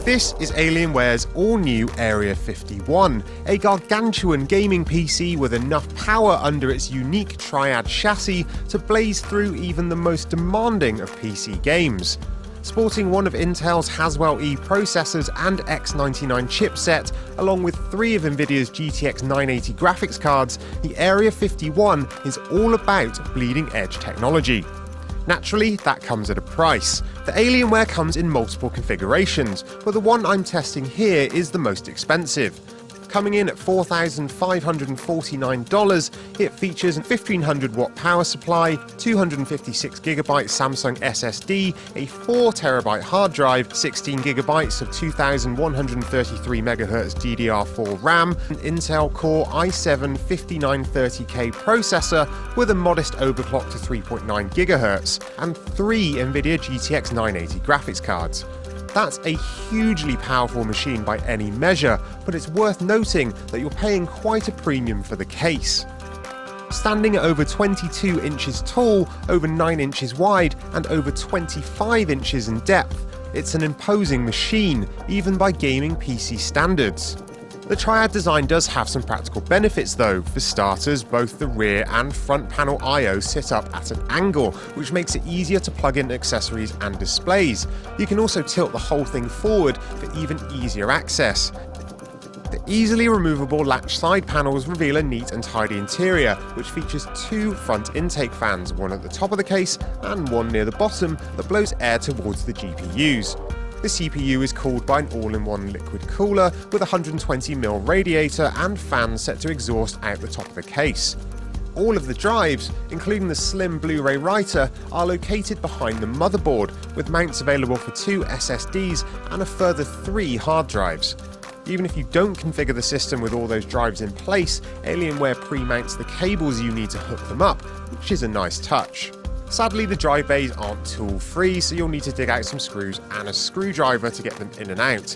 This is Alienware's all-new Area-51, a gargantuan gaming PC with enough power under its unique triad chassis to blaze through even the most demanding of PC games. Sporting one of Intel's Haswell-E processors and X99 chipset, along with 3 of Nvidia's GTX 980 graphics cards, the Area-51 is all about bleeding-edge technology. Naturally, that comes at a price. The Alienware comes in multiple configurations, but the one I'm testing here is the most expensive. Coming in at $4,549, it features a 1500-watt power supply, 256GB Samsung SSD, a 4TB hard drive, 16GB of 2133MHz DDR4 RAM, an Intel Core i7-5930K processor with a modest overclock to 3.9GHz, and 3 Nvidia GTX 980 graphics cards. That's a hugely powerful machine by any measure, but it's worth noting that you're paying quite a premium for the case. Standing at over 22 inches tall, over 9 inches wide, and over 25 inches in depth, it's an imposing machine, even by gaming PC standards. The Triad design does have some practical benefits though. For starters, both the rear and front panel I/O sit up at an angle, which makes it easier to plug in accessories and displays. You can also tilt the whole thing forward for even easier access. The easily removable latch side panels reveal a neat and tidy interior, which features 2 front intake fans, one at the top of the case and one near the bottom that blows air towards the GPUs. The CPU is cooled by an all-in-one liquid cooler with a 120mm radiator and fans set to exhaust out the top of the case. All of the drives, including the slim Blu-ray writer, are located behind the motherboard, with mounts available for 2 SSDs and a further 3 hard drives. Even if you don't configure the system with all those drives in place, Alienware pre-mounts the cables you need to hook them up, which is a nice touch. Sadly, the drive bays aren't tool-free, so you'll need to dig out some screws and a screwdriver to get them in and out.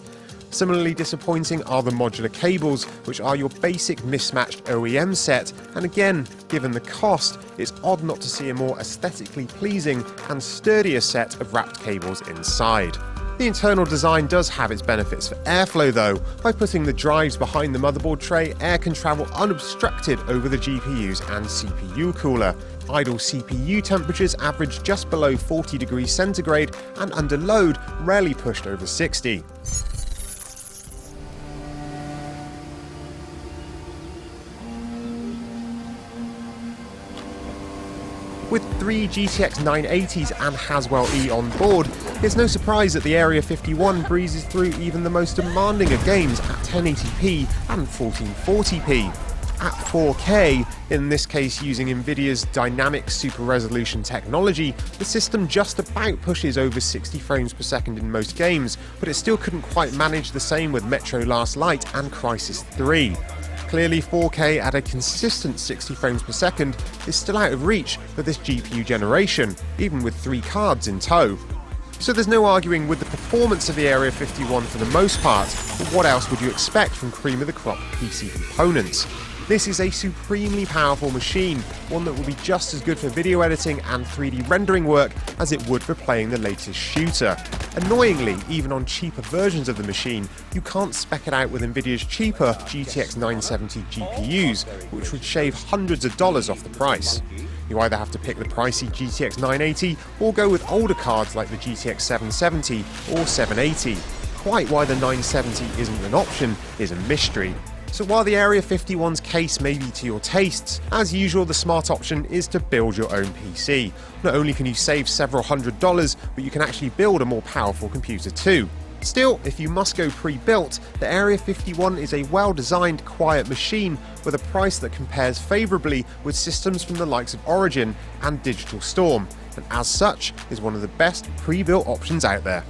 Similarly disappointing are the modular cables, which are your basic mismatched OEM set, and again, given the cost, it's odd not to see a more aesthetically pleasing and sturdier set of wrapped cables inside. The internal design does have its benefits for airflow though. By putting the drives behind the motherboard tray, air can travel unobstructed over the GPUs and CPU cooler. Idle CPU temperatures average just below 40 degrees centigrade and under load rarely pushed over 60. With 3 GTX 980s and Haswell-E on board, it's no surprise that the Area-51 breezes through even the most demanding of games at 1080p and 1440p. At 4K, in this case using Nvidia's dynamic super resolution technology, the system just about pushes over 60 frames per second in most games, but it still couldn't quite manage the same with Metro Last Light and Crysis 3. Clearly 4K at a consistent 60 frames per second is still out of reach for this GPU generation, even with 3 cards in tow. So there's no arguing with the performance of the Area-51 for the most part, but what else would you expect from cream of the crop PC components? This is a supremely powerful machine, one that will be just as good for video editing and 3D rendering work as it would for playing the latest shooter. Annoyingly, even on cheaper versions of the machine, you can't spec it out with Nvidia's cheaper GTX 970 GPUs, which would shave hundreds of dollars off the price. You either have to pick the pricey GTX 980 or go with older cards like the GTX 770 or 780. Quite why the 970 isn't an option is a mystery. So while the Area-51's case may be to your tastes, as usual the smart option is to build your own PC. Not only can you save several $100s, but you can actually build a more powerful computer too. Still, if you must go pre-built, the Area-51 is a well-designed, quiet machine with a price that compares favourably with systems from the likes of Origin and Digital Storm, and as such is one of the best pre-built options out there.